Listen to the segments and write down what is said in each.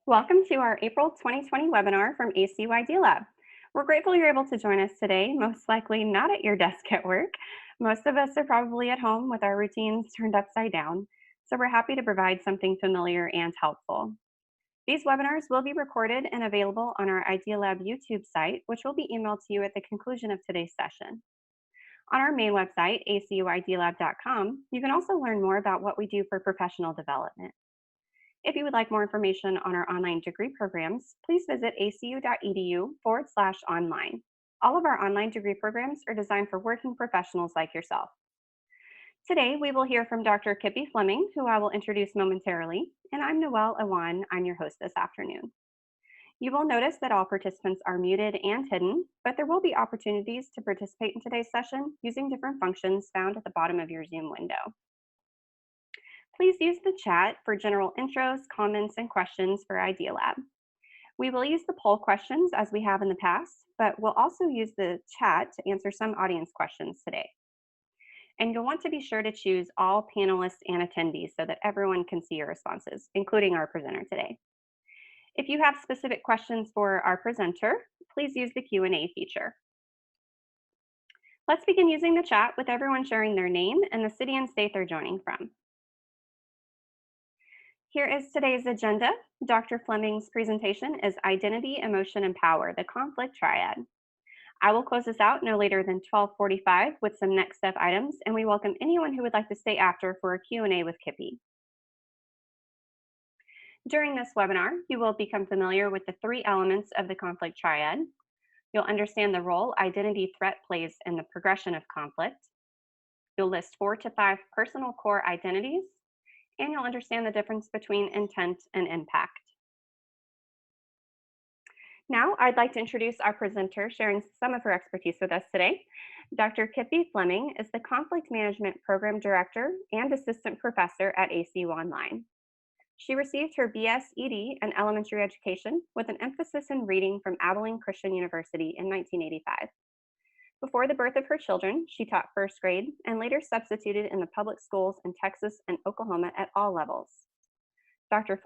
Welcome to our April 2020 webinar from ACU ID Lab. We're grateful you're able to join us today, most likely not at your desk at work. Most of us are probably at home with our routines turned upside down, so we're happy to provide something familiar and helpful. These webinars will be recorded and available on our Idea Lab YouTube site, which will be emailed to you at the conclusion of today's session. On our main website, acuidelab.com, you can also learn more about what we do for professional development. If you would like more information on our online degree programs, please visit acu.edu/online. All of our online degree programs are designed for working professionals like yourself. Today, we will hear from Dr. KIPI Fleming, who I will introduce momentarily, and I'm Noelle Awan. I'm your host this afternoon. You will notice that all participants are muted and hidden, but there will be opportunities to participate in today's session using different functions found at the bottom of your Zoom window. Please use the chat for general intros, comments, and questions for Idea Lab. We will use the poll questions as we have in the past, but we'll also use the chat to answer some audience questions today. And you'll want to be sure to choose all panelists and attendees so that everyone can see your responses, including our presenter today. If you have specific questions for our presenter, please use the Q&A feature. Let's begin using the chat with everyone sharing their name and the city and state they're joining from. Here is today's agenda. Dr. Fleming's presentation is Identity, Emotion, and Power, the Conflict Triad. I will close this out no later than 12:45 with some next step items, and we welcome anyone who would like to stay after for a Q&A with KIPI. During this webinar, you will become familiar with the three elements of the conflict triad. You'll understand the role identity threat plays in the progression of conflict. You'll list 4 to 5 personal core identities, and you'll understand the difference between intent and impact. Now, I'd like to introduce our presenter sharing some of her expertise with us today. Dr. KIPI Fleming is the Conflict Management Program Director and Assistant Professor at ACU Online. She received her BS ED in elementary education with an emphasis in reading from Abilene Christian University in 1985. Before the birth of her children, she taught first grade and later substituted in the public schools in Texas and Oklahoma at all levels. Dr.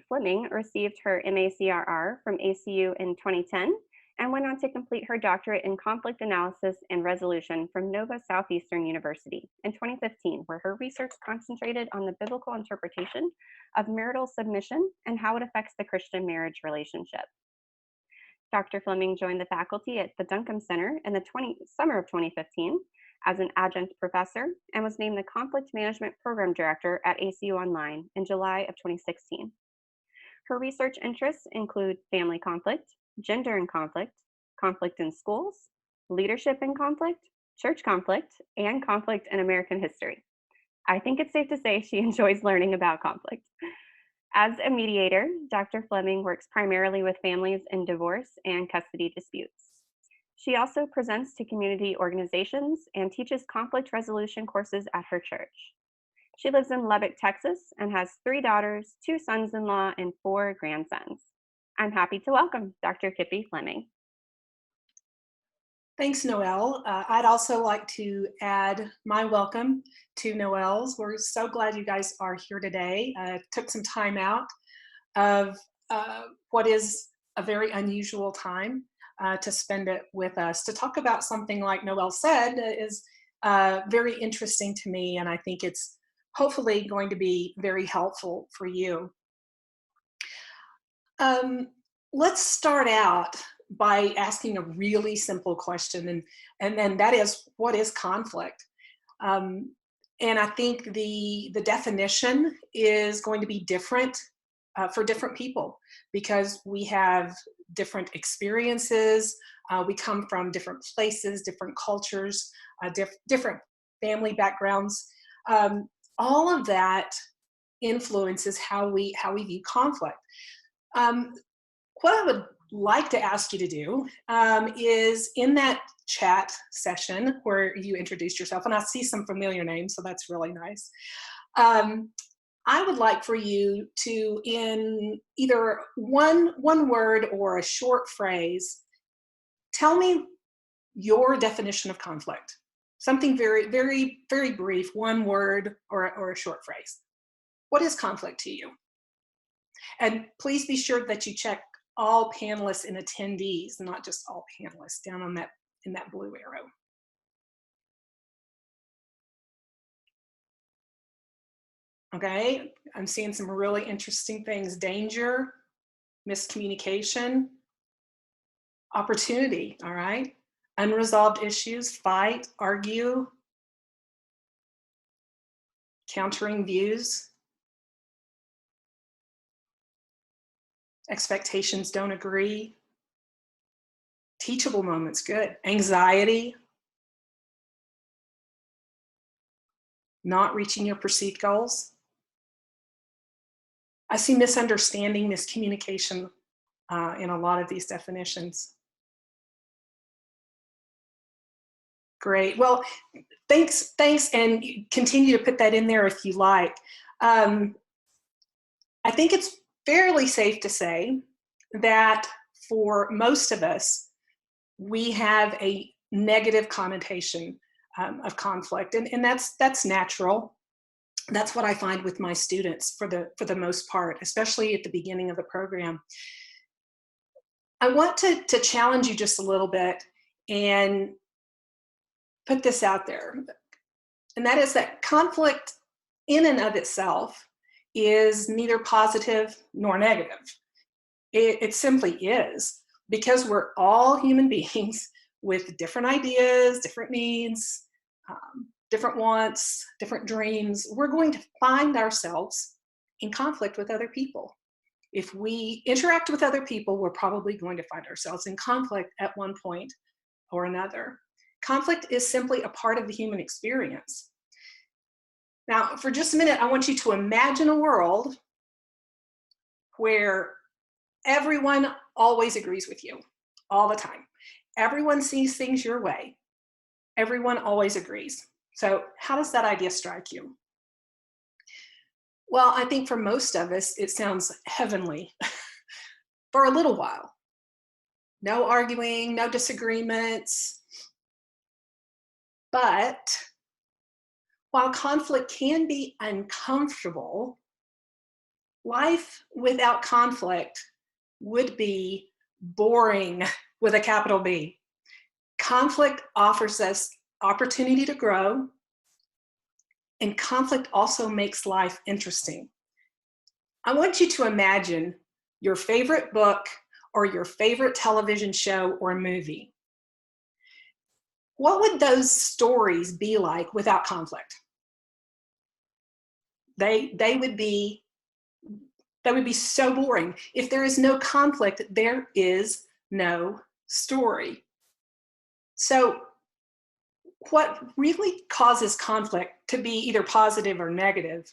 Fleming received her MACRR from ACU in 2010 and went on to complete her doctorate in conflict analysis and resolution from Nova Southeastern University in 2015, where her research concentrated on the biblical interpretation of marital submission and how it affects the Christian marriage relationship. Dr. Fleming joined the faculty at the Duncan Center in the summer of 2015 as an adjunct professor and was named the Conflict Management Program Director at ACU Online in July of 2016. Her research interests include family conflict, gender and conflict, conflict in schools, leadership in conflict, church conflict, and conflict in American history. I think it's safe to say she enjoys learning about conflict. As a mediator, Dr. Fleming works primarily with families in divorce and custody disputes. She also presents to community organizations and teaches conflict resolution courses at her church. She lives in Lubbock, Texas, and has 3 daughters, 2 sons-in-law, and 4 grandsons. I'm happy to welcome Dr. KIPI Fleming. Thanks, Noelle. I'd also like to add my welcome to Noelle's. We're so glad you guys are here today. Took some time out of what is a very unusual time to spend it with us to talk about something, like Noelle said, is very interesting to me, and I think it's hopefully going to be very helpful for you. Let's start out by asking a really simple question, and then that is, what is conflict? And I think the definition is going to be different for different people because we have different experiences, we come from different places, different cultures, different family backgrounds. All of that influences how we view conflict. What I would like to ask you to do is, in that chat session where you introduced yourself, and I see some familiar names, so that's really nice. I would like for you to, in either one word or a short phrase, tell me your definition of conflict. Something very, very, very brief, one word or a short phrase. What is conflict to you? And please be sure that you check all panelists and attendees, not just all panelists, down on that in that blue arrow. Okay, I'm seeing some really interesting things. Danger, miscommunication, opportunity, all right? Unresolved issues, fight, argue, countering views, expectations don't agree, teachable moments, good. Anxiety, not reaching your perceived goals. I see misunderstanding, miscommunication in a lot of these definitions. Great. Well, thanks, and continue to put that in there if you like. I think it's fairly safe to say that for most of us, we have a negative connotation of conflict, and that's natural. That's what I find with my students for the most part, especially at the beginning of the program. I want to challenge you just a little bit and put this out there, and that is that conflict in and of itself is neither positive nor negative. It simply is, because we're all human beings with different ideas, different needs, different wants, different dreams. We're going to find ourselves in conflict with other people. If we interact with other people, we're probably going to find ourselves in conflict at one point or another. Conflict is simply a part of the human experience. Now, for just a minute, I want you to imagine a world where everyone always agrees with you all the time. Everyone sees things your way. Everyone always agrees. So how does that idea strike you? Well, I think for most of us, it sounds heavenly for a little while. No arguing, no disagreements. But while conflict can be uncomfortable, life without conflict would be boring with a capital B. Conflict offers us opportunity to grow, and conflict also makes life interesting. I want you to imagine your favorite book or your favorite television show or movie. What would those stories be like without conflict? They would be so boring. If there is no conflict, there is no story. So what really causes conflict to be either positive or negative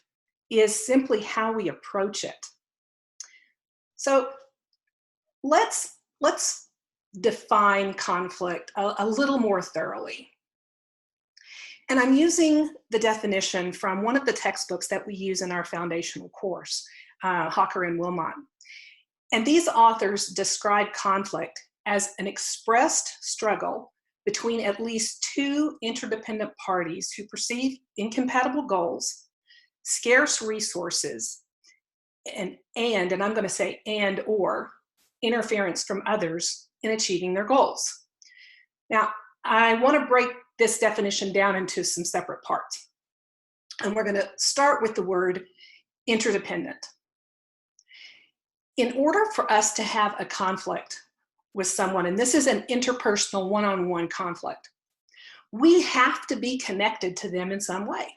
is simply how we approach it. So let's define conflict a little more thoroughly. And I'm using the definition from one of the textbooks that we use in our foundational course, Hawker and Wilmot. And these authors describe conflict as an expressed struggle between at least two interdependent parties who perceive incompatible goals, scarce resources, and I'm going to say and or interference from others in achieving their goals. Now, I want to break this definition down into some separate parts. And we're going to start with the word interdependent. In order for us to have a conflict with someone, and this is an interpersonal one-on-one conflict, we have to be connected to them in some way.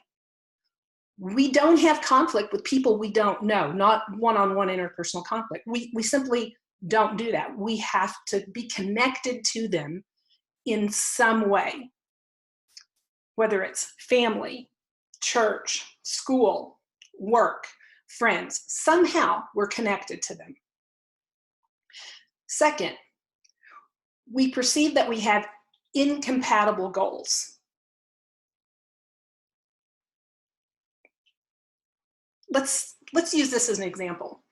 We don't have conflict with people we don't know, not one-on-one interpersonal conflict. We simply don't do that. We have to be connected to them in some way, whether it's family, church, school, work, friends. Somehow we're connected to them. Second, we perceive that we have incompatible goals. Let's use this as an example.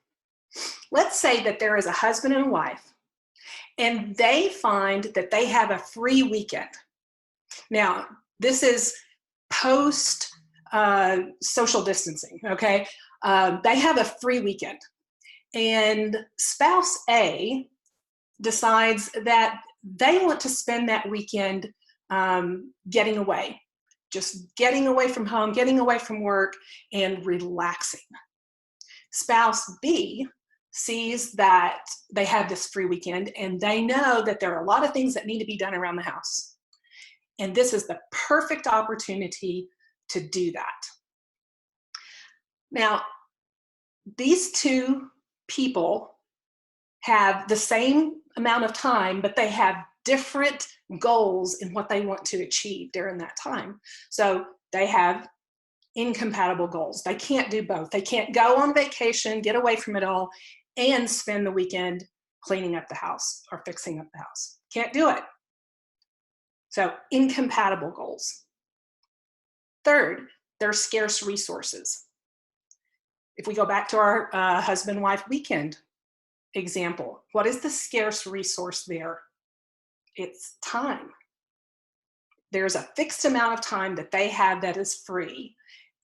Let's say that there is a husband and a wife, and they find that they have a free weekend. Now, this is post social distancing, okay? They have a free weekend, And spouse A decides that they want to spend that weekend getting away, just getting away from home, getting away from work, and relaxing. Spouse B sees that they have this free weekend and they know that there are a lot of things that need to be done around the house. And this is the perfect opportunity to do that. Now, these two people have the same amount of time, but they have different goals in what they want to achieve during that time. So they have incompatible goals. They can't do both. They can't go on vacation, get away from it all, and spend the weekend cleaning up the house or fixing up the house. Can't do it. So incompatible goals. Third, there are scarce resources. If we go back to our husband-wife weekend example, what is the scarce resource there? It's time. There's a fixed amount of time that they have that is free,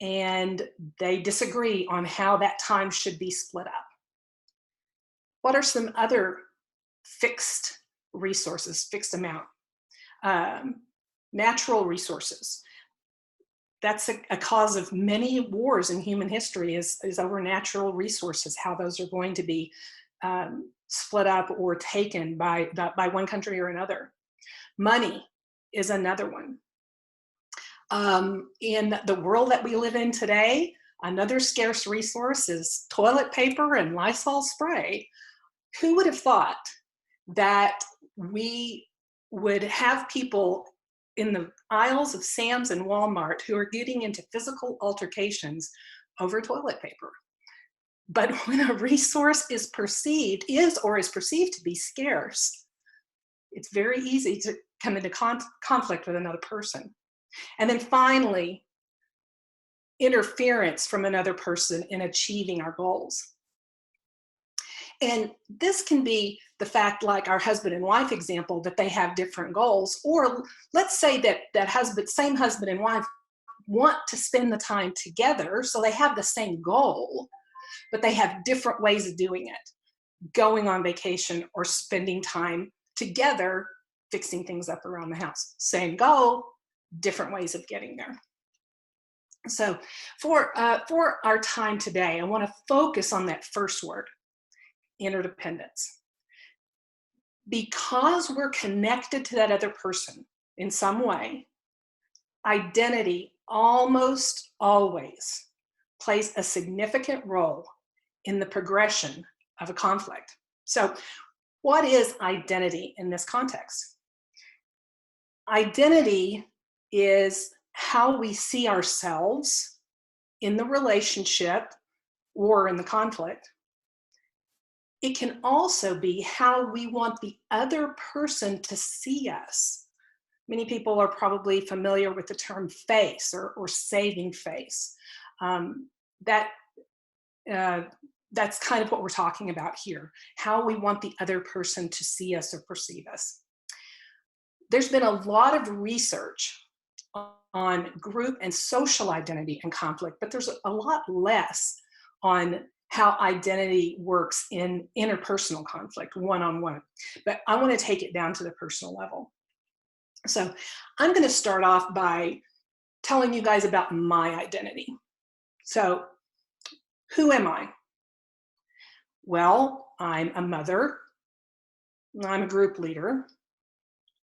and they disagree on how that time should be split up. What are some other fixed resources, fixed amount? Natural resources. That's a cause of many wars in human history is over natural resources, how those are going to be split up or taken by one country or another. Money is another one. In the world that we live in today, another scarce resource is toilet paper and Lysol spray. Who would have thought that we would have people in the aisles of Sam's and Walmart who are getting into physical altercations over toilet paper? But when a resource is perceived to be scarce, it's very easy to come into conflict with another person. And then finally, interference from another person in achieving our goals. And this can be the fact, like our husband and wife example, that they have different goals. Or let's say that same husband and wife want to spend the time together, so they have the same goal, but they have different ways of doing it. Going on vacation or spending time together, fixing things up around the house. Same goal, different ways of getting there. So for our time today, I want to focus on that first word, interdependence. Because we're connected to that other person in some way, identity almost always plays a significant role in the progression of a conflict. So what is identity in this context? Identity is how we see ourselves in the relationship or in the conflict. It can also be how we want the other person to see us. Many people are probably familiar with the term face or saving face. That's kind of what we're talking about here, how we want the other person to see us or perceive us. There's been a lot of research on group and social identity and conflict, but there's a lot less on how identity works in interpersonal conflict, one-on-one. But I want to take it down to the personal level. So I'm going to start off by telling you guys about my identity. So who am I? Well, I'm a mother. I'm a group leader.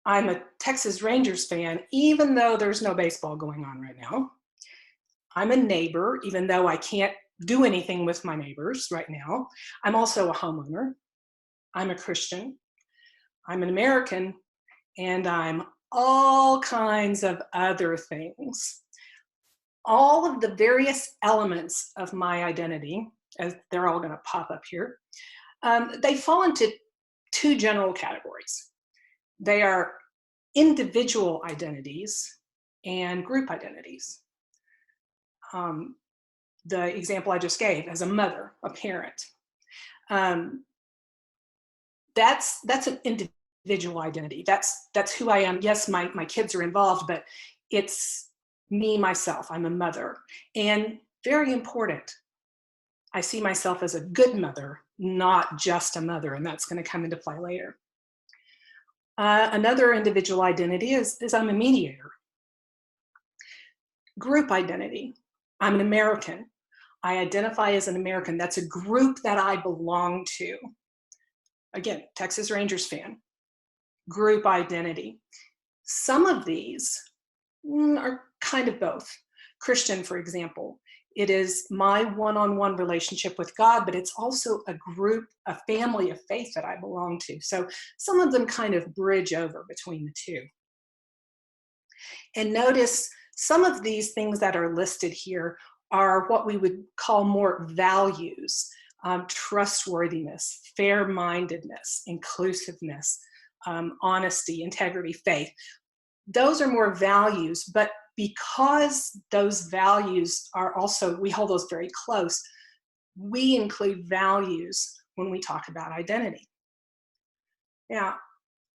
I'm a Texas Rangers fan, even though there's no baseball going on right now. I'm a neighbor, even though I can't do anything with my neighbors right now. I'm also a homeowner. I'm a Christian. I'm an American, and I'm all kinds of other things. All of the various elements of my identity, as they're all going to pop up here, they fall into two general categories. They are individual identities and group identities. The example I just gave, as a mother, a parent, that's an individual identity. That's who I am. Yes, my kids are involved, but it's me, myself. I'm a mother. And very important, I see myself as a good mother, not just a mother, and that's going to come into play later. Another individual identity is I'm a mediator. Group identity. I'm an American. I identify as an American. That's a group that I belong to. Again, Texas Rangers fan. Group identity. Some of these are kind of both. Christian, for example, it is my one-on-one relationship with God, but it's also a group, a family of faith that I belong to. So some of them kind of bridge over between the two. And notice some of these things that are listed here are what we would call more values: trustworthiness, fair-mindedness, inclusiveness, honesty, integrity, faith. Those are more values, but because those values are also, we hold those very close, we include values when we talk about identity. Now,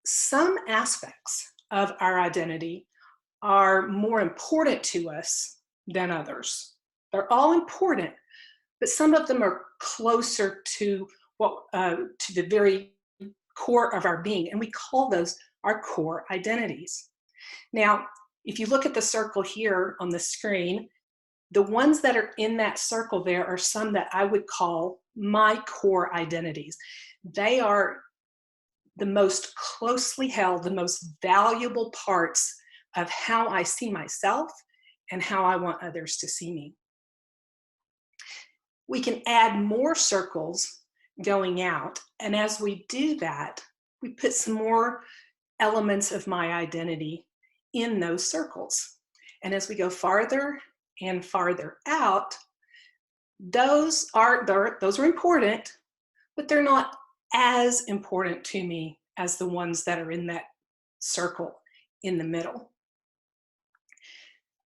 some aspects of our identity are more important to us than others. They're all important, but some of them are closer to what to the very core of our being, and we call those our core identities. Now, if you look at the circle here on the screen, the ones that are in that circle there are some that I would call my core identities. They are the most closely held, the most valuable parts of how I see myself and how I want others to see me. We can add more circles going out, and as we do that, we put some more elements of my identity in those circles. And as we go farther and farther out, those are important, but they're not as important to me as the ones that are in that circle in the middle.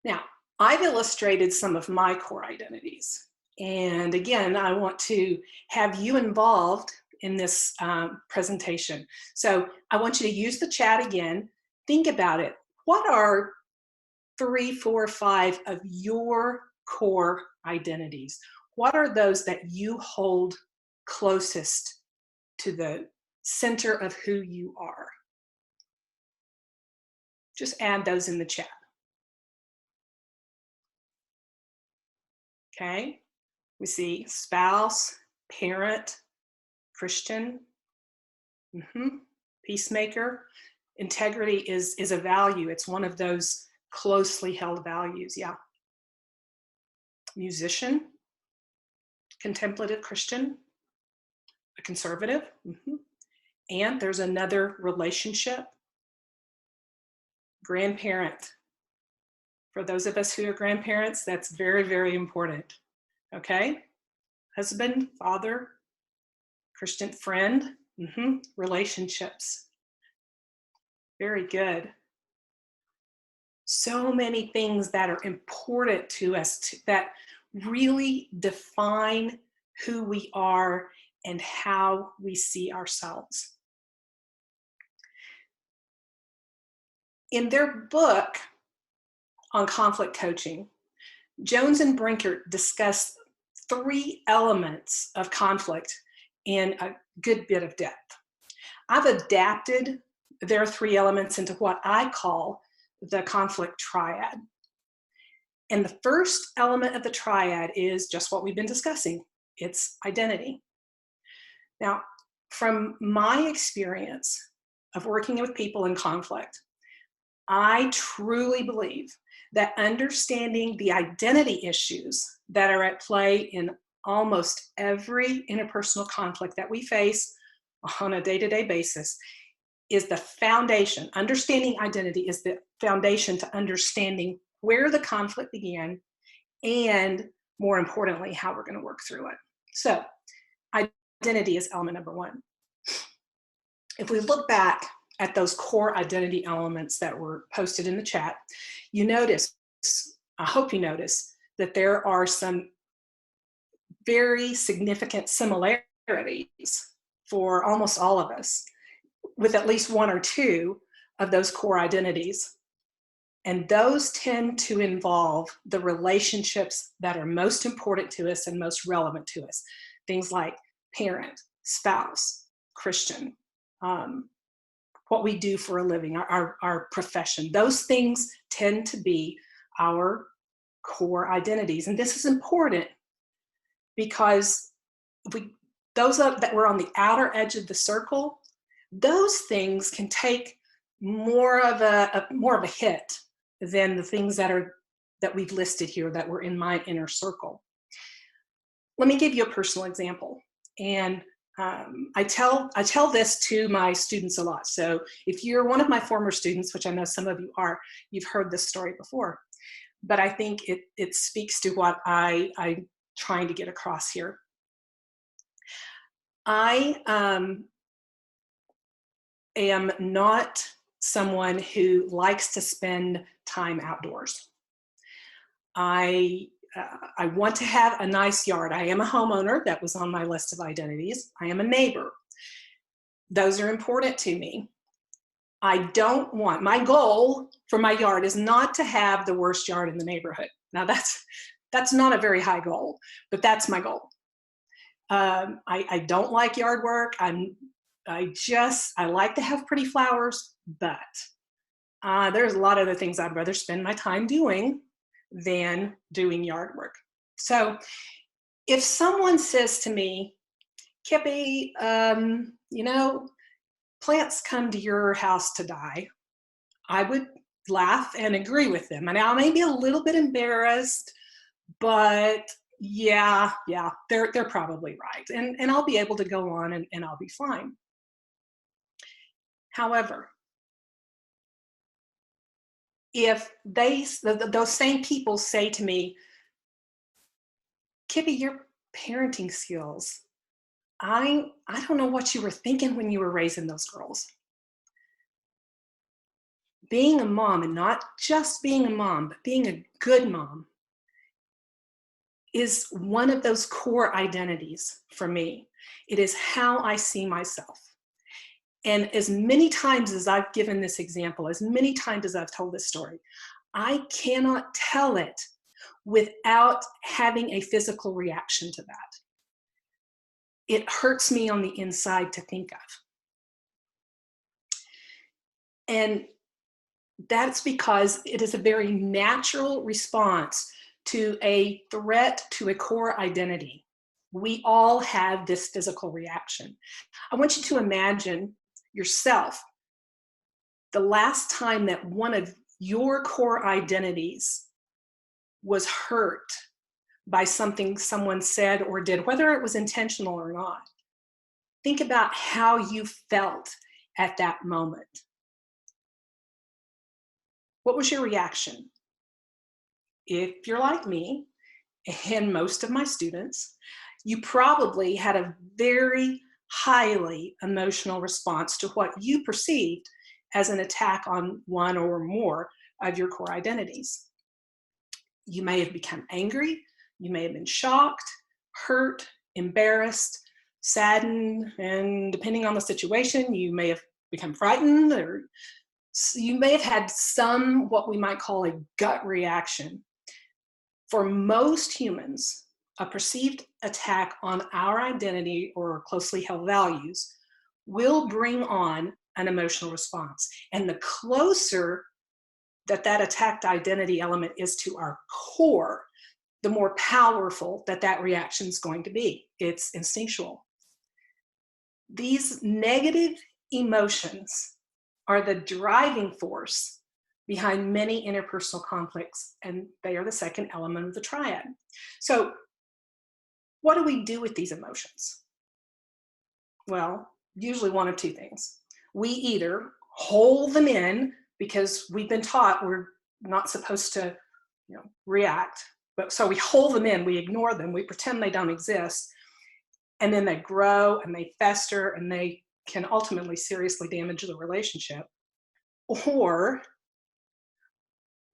Now, I've illustrated some of my core identities. And again, I want to have you involved in this presentation. So I want you to use the chat again. Think about it. What are 3, 4, 5 of your core identities? What are those that you hold closest to the center of who you are? Just add those in the chat. Okay, we see spouse, parent, Christian, peacemaker. Integrity is a value. It's one of those closely held values, yeah. Musician, contemplative Christian, a conservative, and there's another relationship, grandparent. For those of us who are grandparents, that's very, very important, okay? Husband, father, Christian friend, relationships. Very good. So many things that are important to us that really define who we are and how we see ourselves. In their book on conflict coaching, Jones and Brinker discuss 3 elements of conflict in a good bit of depth. I've adapted their 3 elements into what I call the conflict triad. And the first element of the triad is just what we've been discussing. It's identity. Now, from my experience of working with people in conflict, I truly believe that understanding the identity issues that are at play in almost every interpersonal conflict that we face on a day-to-day basis is the foundation. Understanding identity is the foundation to understanding where the conflict began and, more importantly, how we're going to work through it. So, identity is element number 1. If we look back at those core identity elements that were posted in the chat, you notice, I hope you notice, that there are some very significant similarities for almost all of us, with at least 1 or 2 of those core identities. And those tend to involve the relationships that are most important to us and most relevant to us. Things like parent, spouse, Christian, what we do for a living, our profession. Those things tend to be our core identities. And this is important because those that were on the outer edge of the circle, those things can take more of a hit than the things that we've listed here that were in my inner circle. Let me give you a personal example. And I tell this to my students a lot. So if you're one of my former students, which I know some of you are, you've heard this story before. But I think it speaks to what I'm trying to get across here. I am not someone who likes to spend time outdoors. I want to have a nice yard. I am a homeowner. That was on my list of identities. I am a neighbor. Those are important to me. My goal for my yard is not to have the worst yard in the neighborhood. Now that's not a very high goal, but that's my goal. I don't like yard work. I like to have pretty flowers, but there's a lot of other things I'd rather spend my time doing than doing yard work. So if someone says to me, KIPI, plants come to your house to die, I would laugh and agree with them. And I may be a little bit embarrassed, but yeah, they're probably right. And I'll be able to go on and I'll be fine. However, if those same people say to me, KIPI, your parenting skills, I don't know what you were thinking when you were raising those girls. Being a mom, and not just being a mom, but being a good mom, is one of those core identities for me. It is how I see myself. And as many times as I've given this example, as many times as I've told this story, I cannot tell it without having a physical reaction to that. It hurts me on the inside to think of. And that's because it is a very natural response to a threat to a core identity. We all have this physical reaction. I want you to imagine yourself the last time that one of your core identities was hurt by something someone said or did, whether it was intentional or not. Think about how you felt at that moment. What was your reaction? If you're like me, and most of my students, you probably had a very highly emotional response to what you perceived as an attack on one or more of your core identities. You may have become angry, you may have been shocked, hurt, embarrassed, saddened, and depending on the situation, you may have become frightened, or you may have had some, what we might call a gut reaction. For most humans, a perceived attack on our identity or closely held values will bring on an emotional response. And the closer that attacked identity element is to our core, the more powerful that reaction is going to be. It's instinctual. These negative emotions are the driving force behind many interpersonal conflicts, and they are the second element of the triad. So what do we do with these emotions? Well, usually one of two things. We either hold them in because we've been taught we're not supposed to react, but so we hold them in, we ignore them, we pretend they don't exist, and then they grow and they fester and they can ultimately seriously damage the relationship. Or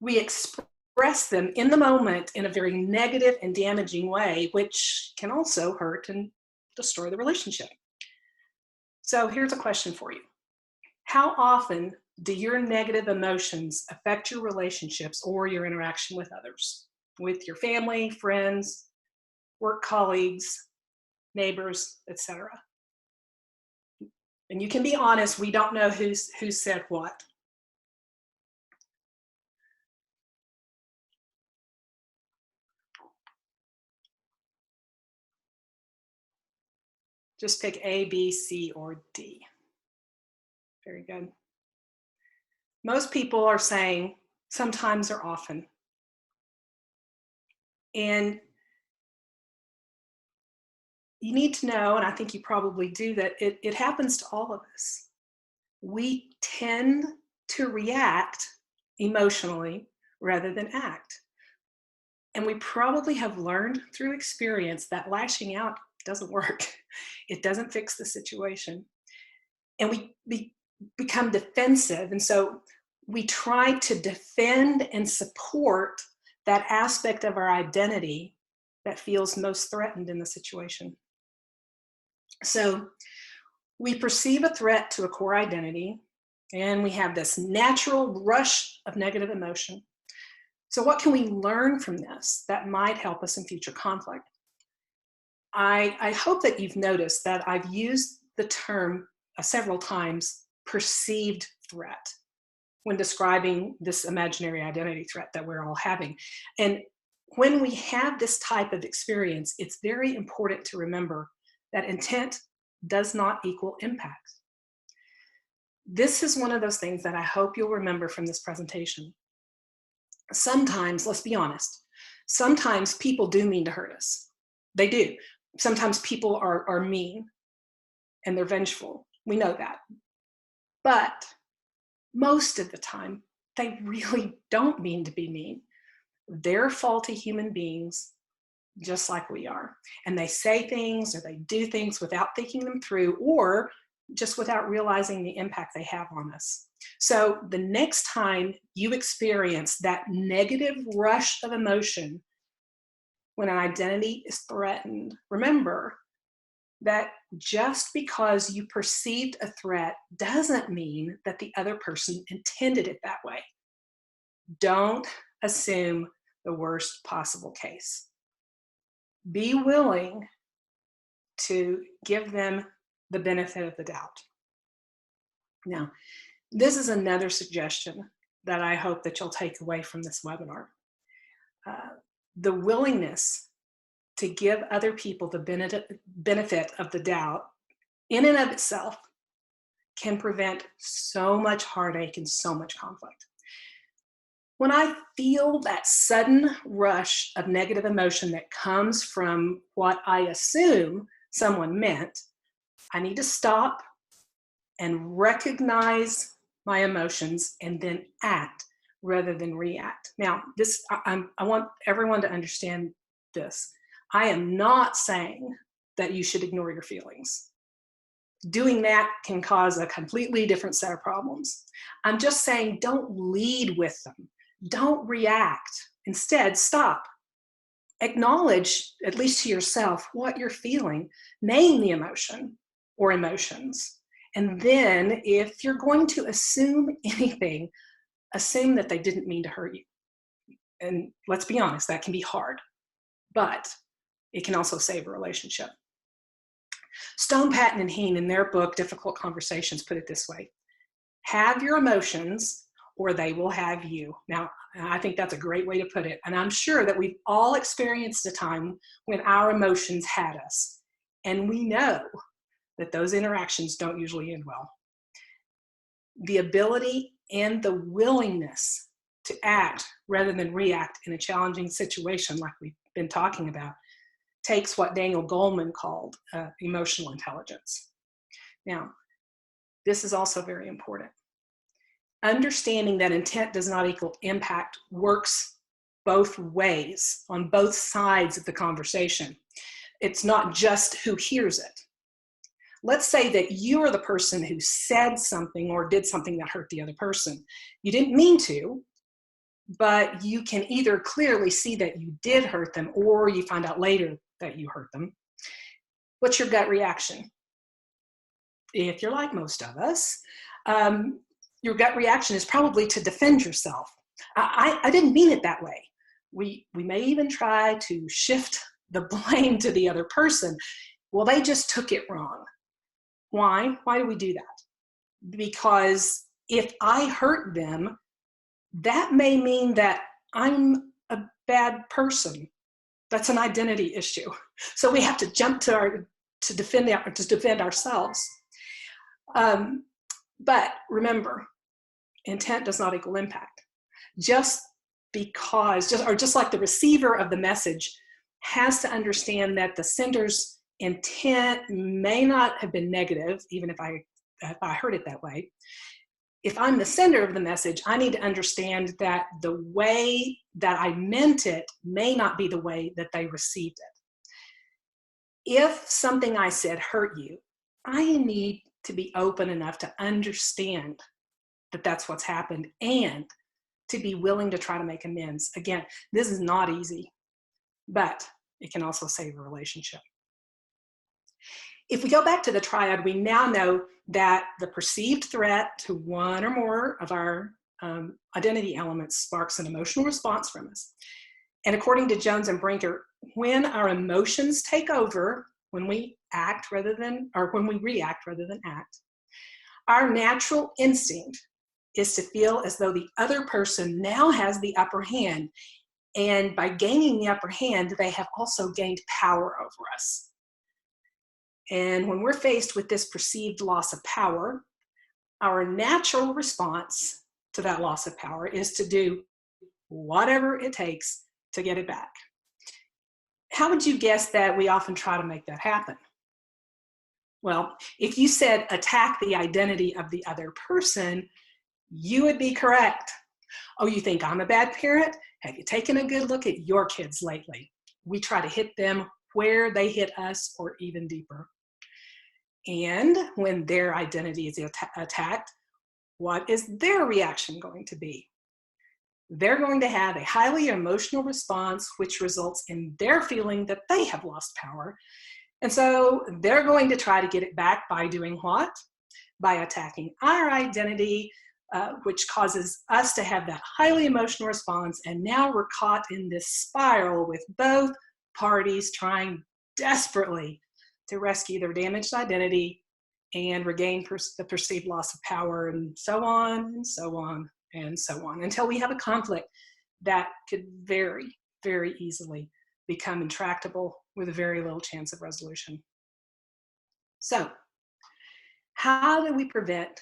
we express them in the moment in a very negative and damaging way, which can also hurt and destroy the relationship. So here's a question for you. How often Do your negative emotions affect your relationships or your interaction with others, with your family, friends, work colleagues, neighbors, etc.? And you can be honest, we don't know who said what. Just pick A, B, C, or D. Very good. Most people are saying sometimes or often. And you need to know, and I think you probably do, that it happens to all of us. We tend to react emotionally rather than act. And we probably have learned through experience that lashing out doesn't work. It doesn't fix the situation. And we become defensive. And so we try to defend and support that aspect of our identity that feels most threatened in the situation. So we perceive a threat to a core identity, and we have this natural rush of negative emotion. So what can we learn from this that might help us in future conflict? I hope that you've noticed that I've used the term several times, perceived threat, when describing this imaginary identity threat that we're all having. And when we have this type of experience, it's very important to remember that intent does not equal impact. This is one of those things that I hope you'll remember from this presentation. Sometimes, let's be honest, sometimes people do mean to hurt us. They do. Sometimes people are mean and they're vengeful. We know that. But most of the time, they really don't mean to be mean. They're faulty human beings, just like we are. And they say things or they do things without thinking them through, or just without realizing the impact they have on us. So the next time you experience that negative rush of emotion when an identity is threatened, remember that just because you perceived a threat doesn't mean that the other person intended it that way. Don't assume the worst possible case. Be willing to give them the benefit of the doubt. Now, this is another suggestion that I hope that you'll take away from this webinar. The willingness to give other people the benefit of the doubt in and of itself can prevent so much heartache and so much conflict. When I feel that sudden rush of negative emotion that comes from what I assume someone meant, I need to stop and recognize my emotions and then act rather than react. Now, I want everyone to understand this. I am not saying that you should ignore your feelings. Doing that can cause a completely different set of problems. I'm just saying don't lead with them. Don't react. Instead, stop. Acknowledge, at least to yourself, what you're feeling. Name the emotion or emotions. And then if you're going to assume anything, assume that they didn't mean to hurt you. And let's be honest, that can be hard, but it can also save a relationship. Stone, Patton, and Heen, in their book, Difficult Conversations, put it this way: have your emotions or they will have you. Now, I think that's a great way to put it. And I'm sure that we've all experienced a time when our emotions had us. And we know that those interactions don't usually end well. The ability and the willingness to act rather than react in a challenging situation like we've been talking about takes what Daniel Goleman called emotional intelligence. Now, this is also very important. Understanding that intent does not equal impact works both ways, on both sides of the conversation. It's not just who hears it. Let's say that you are the person who said something or did something that hurt the other person. You didn't mean to, but you can either clearly see that you did hurt them or you find out later that you hurt them. What's your gut reaction? If you're like most of us, your gut reaction is probably to defend yourself. I didn't mean it that way. We may even try to shift the blame to the other person. Well, they just took it wrong. Why? Why do we do that? Because if I hurt them, that may mean that I'm a bad person. That's an identity issue. So we have to jump to defend ourselves. But remember, intent does not equal impact. Just like the receiver of the message has to understand that the sender's intent may not have been negative, even if I heard it that way. If I'm the sender of the message, I need to understand that the way that I meant it may not be the way that they received it. If something I said hurt you, I need to be open enough to understand that that's what's happened and to be willing to try to make amends. Again, this is not easy, but it can also save a relationship. If we go back to the triad, we now know that the perceived threat to one or more of our identity elements sparks an emotional response from us. And according to Jones and Brinker, when our emotions take over, when we react rather than act, our natural instinct is to feel as though the other person now has the upper hand. And by gaining the upper hand, they have also gained power over us. And when we're faced with this perceived loss of power, our natural response to that loss of power is to do whatever it takes to get it back. How would you guess that we often try to make that happen? Well, if you said attack the identity of the other person, you would be correct. Oh, you think I'm a bad parent? Have you taken a good look at your kids lately? We try to hit them where they hit us or even deeper. And when their identity is attacked, what is their reaction going to be? They're going to have a highly emotional response, which results in their feeling that they have lost power. And so they're going to try to get it back by doing what? By attacking our identity, which causes us to have that highly emotional response. And now we're caught in this spiral with both parties trying desperately to rescue their damaged identity and regain the perceived loss of power, and so on and so on and so on, until we have a conflict that could very, very easily become intractable with a very little chance of resolution. So, how do we prevent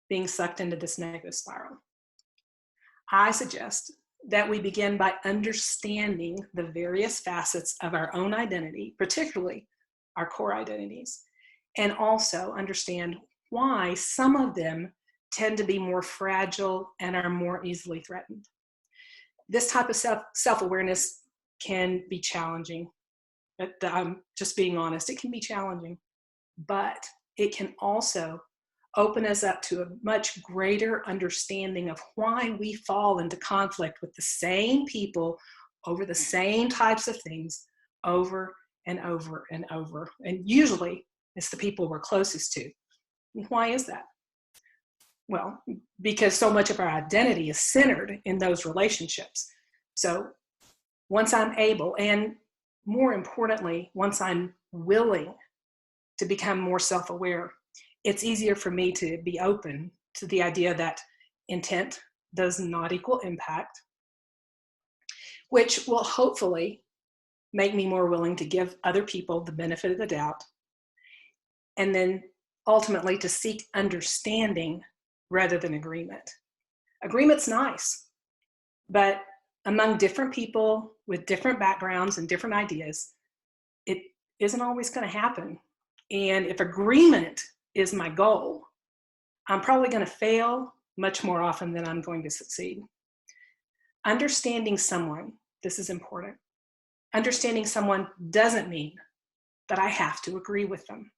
being sucked into this negative spiral? I suggest that we begin by understanding the various facets of our own identity, particularly our core identities, and also understand why some of them tend to be more fragile and are more easily threatened. This type of self-awareness can be challenging. I'm just being honest, it can be challenging, but it can also open us up to a much greater understanding of why we fall into conflict with the same people over the same types of things over and over and over. And usually it's the people we're closest to. Why is that? Well, because so much of our identity is centered in those relationships. So once I'm able, and more importantly, once I'm willing to become more self-aware, it's easier for me to be open to the idea that intent does not equal impact, which will hopefully make me more willing to give other people the benefit of the doubt, and then ultimately to seek understanding rather than agreement. Agreement's nice, but among different people with different backgrounds and different ideas, it isn't always going to happen. And if agreement is my goal, I'm probably going to fail much more often than I'm going to succeed. Understanding someone, this is important. Understanding someone doesn't mean that I have to agree with them.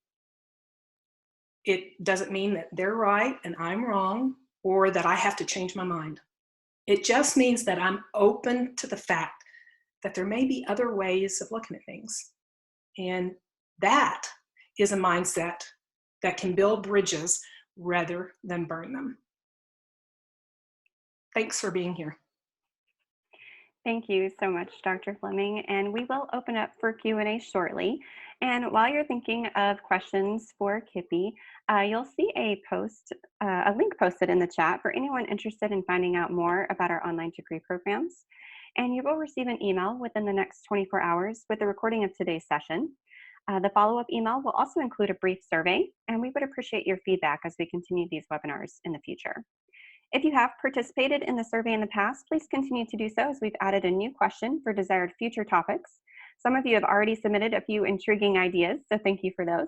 It doesn't mean that they're right and I'm wrong, or that I have to change my mind. It just means that I'm open to the fact that there may be other ways of looking at things. And that is a mindset that can build bridges rather than burn them. Thanks for being here. Thank you so much, Dr. Fleming. And we will open up for Q&A shortly. And while you're thinking of questions for KIPI, you'll see a link posted in the chat for anyone interested in finding out more about our online degree programs. And you will receive an email within the next 24 hours with a recording of today's session. The follow-up email will also include a brief survey, and we would appreciate your feedback as we continue these webinars in the future. If you have participated in the survey in the past, please continue to do so as we've added a new question for desired future topics. Some of you have already submitted a few intriguing ideas, so thank you for those.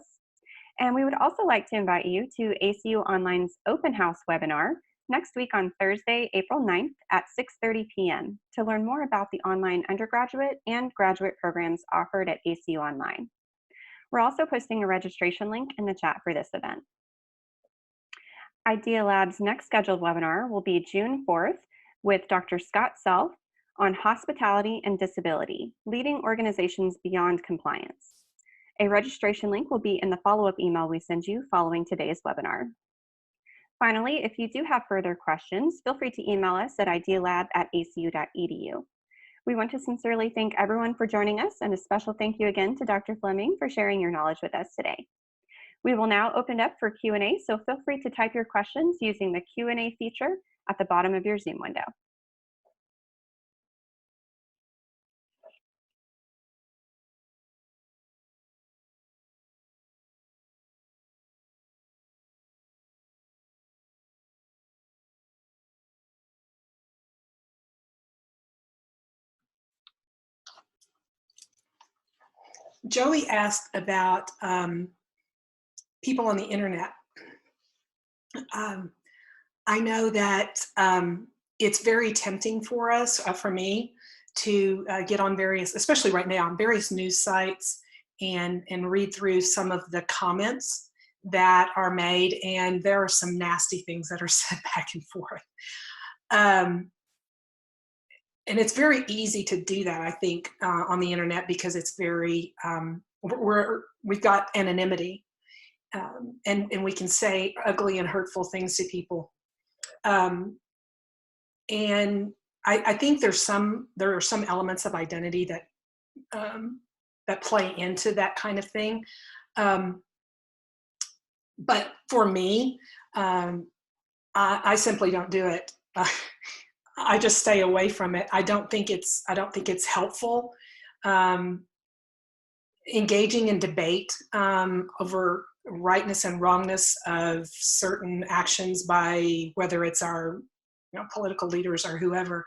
And we would also like to invite you to ACU Online's Open House webinar next week on Thursday, April 9th at 6:30 p.m. to learn more about the online undergraduate and graduate programs offered at ACU Online. We're also posting a registration link in the chat for this event. Idea Lab's next scheduled webinar will be June 4th with Dr. Scott Self on Hospitality and Disability, Leading Organizations Beyond Compliance. A registration link will be in the follow-up email we send you following today's webinar. Finally, if you do have further questions, feel free to email us at idealab@acu.edu. We want to sincerely thank everyone for joining us, and a special thank you again to Dr. Fleming for sharing your knowledge with us today. We will now open up for Q&A, so feel free to type your questions using the Q&A feature at the bottom of your Zoom window. Joey asked about people on the internet. I know that it's very tempting for us, for me, to get on various, especially right now, on various news sites and read through some of the comments that are made, and there are some nasty things that are said back and forth. And it's very easy to do that, I think, on the internet, because it's very, we've got anonymity, and we can say ugly and hurtful things to people. And I think there are some elements of identity that that play into that kind of thing. But for me, I simply don't do it. I just stay away from it. I don't think it's helpful. Engaging in debate over rightness and wrongness of certain actions by whether it's our political leaders or whoever,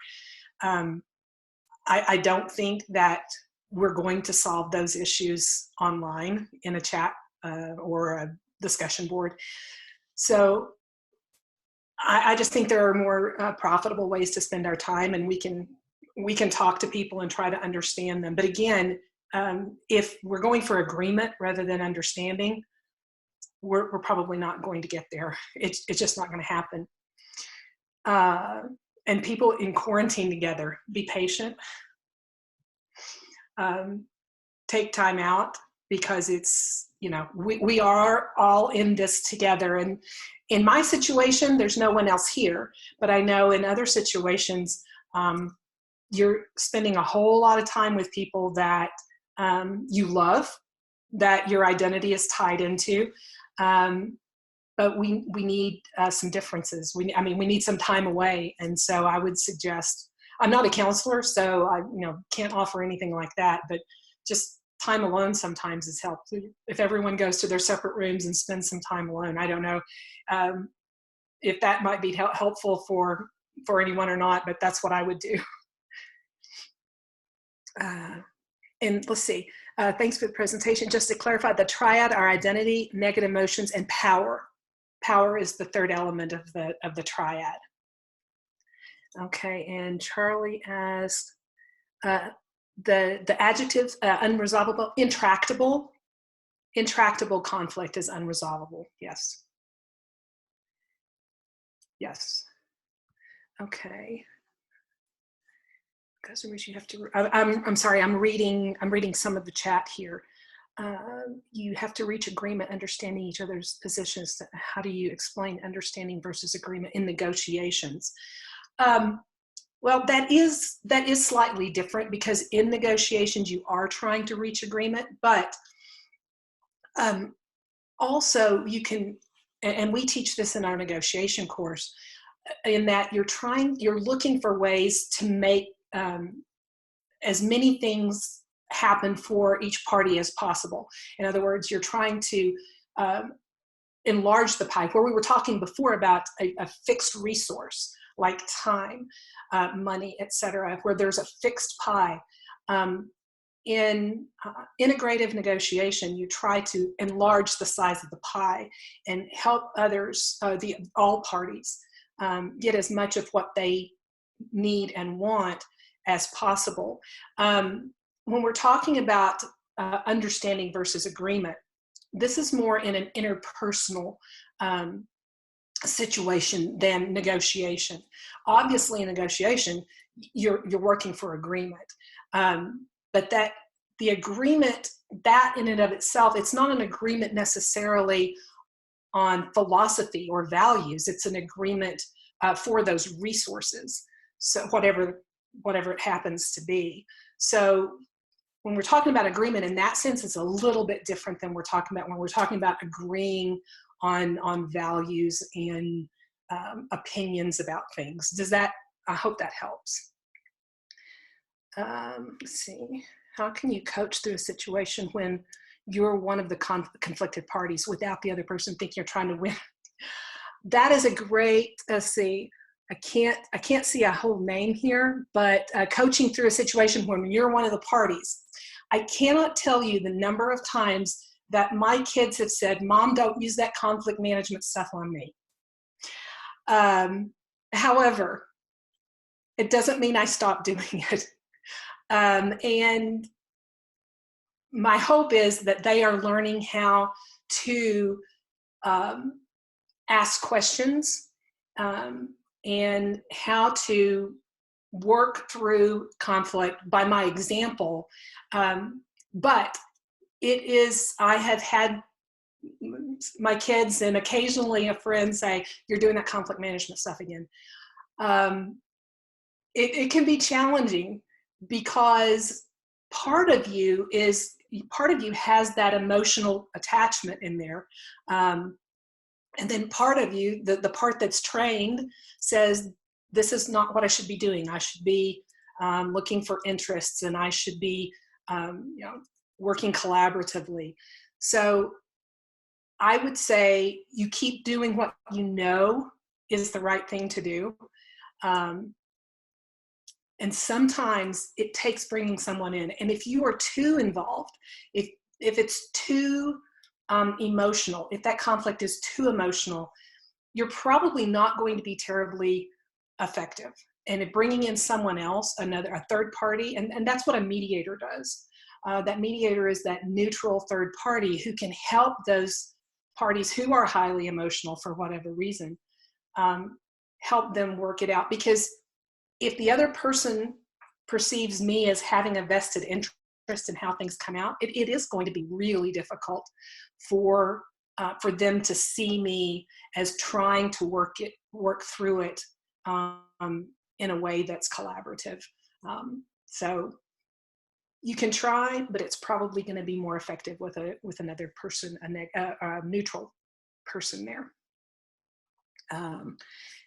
I don't think that we're going to solve those issues online in a chat or a discussion board. So I just think there are more profitable ways to spend our time, and we can talk to people and try to understand them. But again, if we're going for agreement rather than understanding, we're probably not going to get there. It's just not going to happen. And people in quarantine together, be patient. Take time out, because it's, we are all in this together. And in my situation, there's no one else here, but I know in other situations, you're spending a whole lot of time with people that you love, that your identity is tied into. But we need some differences. We need some time away. And so I would suggest, I'm not a counselor, so I can't offer anything like that, but just time alone sometimes is helpful. If everyone goes to their separate rooms and spends some time alone, I don't know if that might be helpful for anyone or not, but that's what I would do. And let's see, thanks for the presentation. Just to clarify, the triad are identity, negative emotions, and power. Power is the third element of the triad. Okay, and Charlie asked, the adjective unresolvable, intractable. Intractable conflict is unresolvable. Yes. Yes. Okay. Customers, you have to. I'm sorry. I'm reading some of the chat here. You have to reach agreement, understanding each other's positions. How do you explain understanding versus agreement in negotiations? Well, that is slightly different, because in negotiations you are trying to reach agreement, but also you can, and we teach this in our negotiation course, in that you're looking for ways to make as many things happen for each party as possible. In other words, you're trying to enlarge the pie, where we were talking before about a fixed resource like time, money, etc., where there's a fixed pie. In integrative negotiation, you try to enlarge the size of the pie and help others, all parties, get as much of what they need and want as possible. When we're talking about understanding versus agreement, this is more in an interpersonal situation than negotiation. Obviously, in negotiation, you're working for agreement, but that the agreement, that in and of itself, it's not an agreement necessarily on philosophy or values. It's an agreement for those resources. So whatever it happens to be. So when we're talking about agreement in that sense, it's a little bit different than we're talking about when we're talking about agreeing on values and opinions about things. I hope that helps. Let's see. How can you coach through a situation when you're one of the conflicted parties without the other person thinking you're trying to win? That is a great, let's see, I can't see a whole name here, but coaching through a situation when you're one of the parties. I cannot tell you the number of times that my kids have said, "Mom, don't use that conflict management stuff on me." However, it doesn't mean I stop doing it. And my hope is that they are learning how to ask questions and how to work through conflict by my example. But I have had my kids and occasionally a friend say, "You're doing that conflict management stuff again." It can be challenging, because part of you has that emotional attachment in there. And then part of you, the part that's trained, says, "This is not what I should be doing. I should be looking for interests, and I should be working collaboratively." So I would say you keep doing what you know is the right thing to do. And sometimes it takes bringing someone in. And if you are too involved, if it's too emotional, if that conflict is too emotional, you're probably not going to be terribly effective. And bringing in someone else, a third party, and that's what a mediator does. That mediator is that neutral third party who can help those parties who are highly emotional for whatever reason, help them work it out. Because if the other person perceives me as having a vested interest in how things come out, it is going to be really difficult for them to see me as trying to work through it in a way that's collaborative. So you can try, but it's probably going to be more effective with another person, a neutral person there.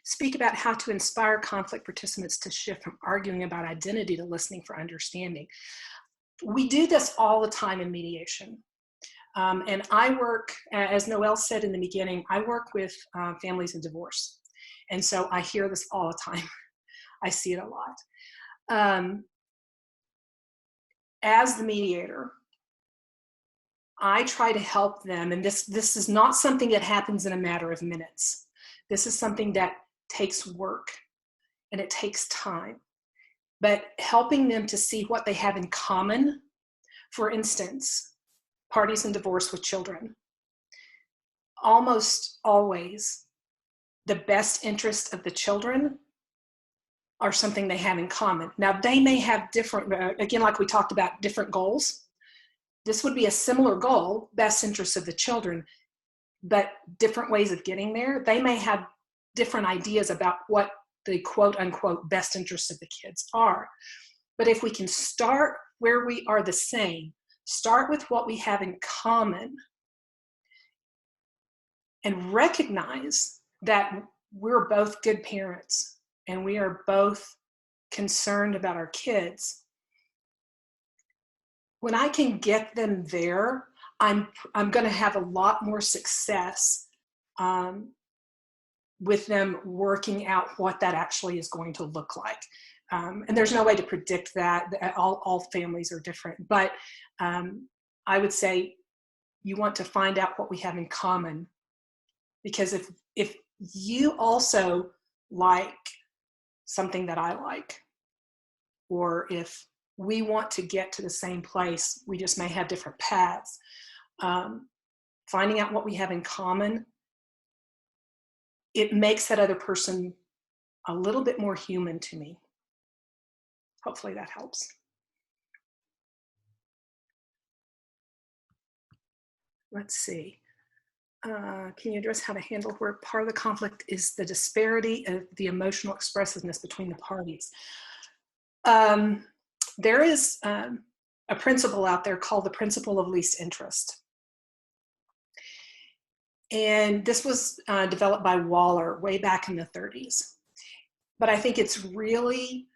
Speak about how to inspire conflict participants to shift from arguing about identity to listening for understanding. We do this all the time in mediation. And I work, as Noelle said in the beginning, I work with families in divorce. And so I hear this all the time. I see it a lot. As the mediator, I try to help them, and this is not something that happens in a matter of minutes. This is something that takes work and it takes time, but helping them to see what they have in common. For instance, parties in divorce with children. Almost always, the best interest of the children are something they have in common. Now, they may have different, again, like we talked about, different goals. This would be a similar goal, best interest of the children, but different ways of getting there. They may have different ideas about what the quote unquote best interests of the kids are. But if we can start where we are the same, start with what we have in common, and recognize that we're both good parents and we are both concerned about our kids. When I can get them there, I'm going to have a lot more success with them working out what that actually is going to look like. And there's no way to predict that. All families are different. But I would say you want to find out what we have in common. Because if you also like something that I like, or if we want to get to the same place, we just may have different paths. Finding out what we have in common, it makes that other person a little bit more human to me. Hopefully that helps. Let's see. Can you address how to handle where part of the conflict is the disparity of the emotional expressiveness between the parties? There is a principle out there called the principle of least interest. And this was developed by Waller way back in the 30s. But I think it's really,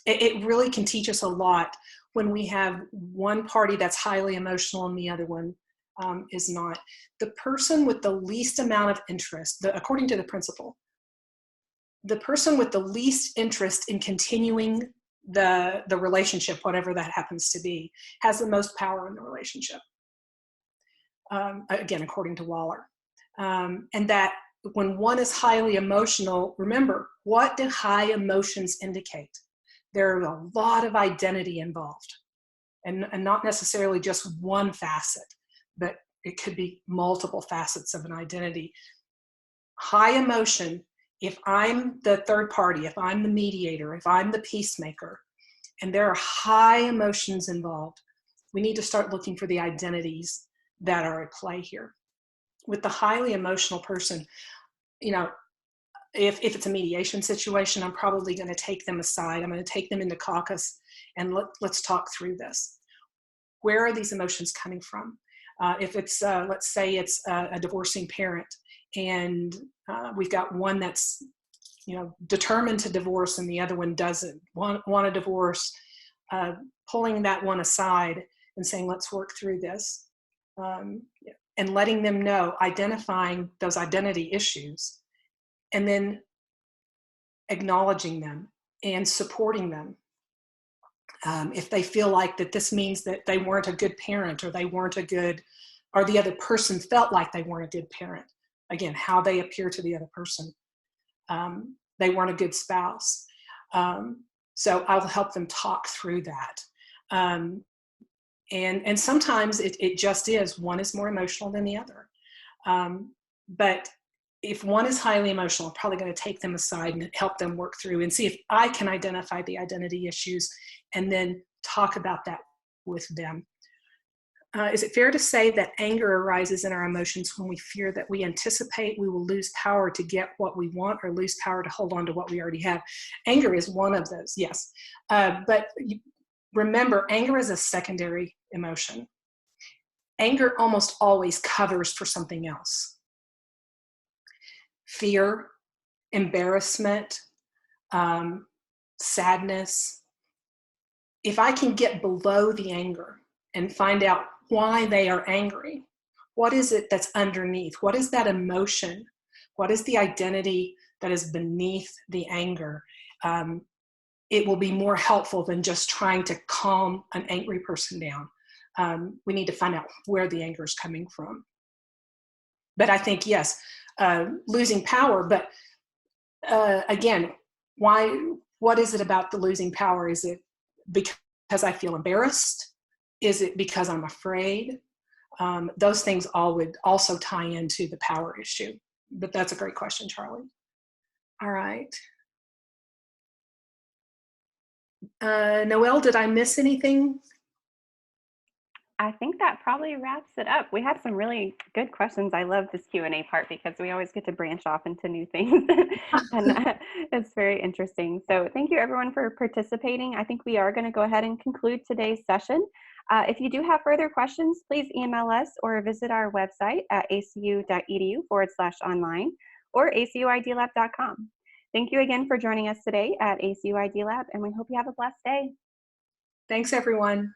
it really can teach us a lot when we have one party that's highly emotional and the other one is not. The person with the least amount of interest, according to the principle, the person with the least interest in continuing the relationship, whatever that happens to be, has the most power in the relationship. Again, according to Waller. And that when one is highly emotional, remember, what do high emotions indicate? There are a lot of identity involved, and not necessarily just one facet, but it could be multiple facets of an identity. High emotion, if I'm the third party, if I'm the mediator, if I'm the peacemaker, and there are high emotions involved, we need to start looking for the identities that are at play here. With the highly emotional person, you know, if it's a mediation situation, I'm probably going to take them aside. I'm going to take them into caucus and let's talk through this. Where are these emotions coming from? If it's, let's say it's a divorcing parent, and we've got one that's, you know, determined to divorce and the other one doesn't want a divorce, pulling that one aside and saying, let's work through this. And letting them know, identifying those identity issues, and then acknowledging them and supporting them. If they feel like that this means that they weren't a good parent, or they weren't a good, or the other person felt like they weren't a good parent. Again, how they appear to the other person. They weren't a good spouse. So I'll help them talk through that. And sometimes it just is, one is more emotional than the other. But if one is highly emotional, I'm probably going to take them aside and help them work through and see if I can identify the identity issues and then talk about that with them. Is it fair to say that anger arises in our emotions when we fear that we anticipate we will lose power to get what we want, or lose power to hold on to what we already have? Anger is one of those, yes. But remember, anger is a secondary emotion. Anger almost always covers for something else. Fear, embarrassment, sadness. If I can get below the anger and find out why they are angry, what is it that's underneath? What is that emotion? What is the identity that is beneath the anger? It will be more helpful than just trying to calm an angry person down. We need to find out where the anger is coming from. But I think, yes, losing power, but again, what is it about the losing power? Is it because I feel embarrassed? Is it because I'm afraid? Those things all would also tie into the power issue. But that's a great question, Charlie. All right. Noelle, did I miss anything? I think that probably wraps it up. We had some really good questions. I love this Q&A part because we always get to branch off into new things, and it's very interesting. So thank you everyone for participating. I think we are going to go ahead and conclude today's session. If you do have further questions, please email us or visit our website at acu.edu/online or acuidlab.com. Thank you again for joining us today at ACU ID Lab, and we hope you have a blessed day. Thanks, everyone.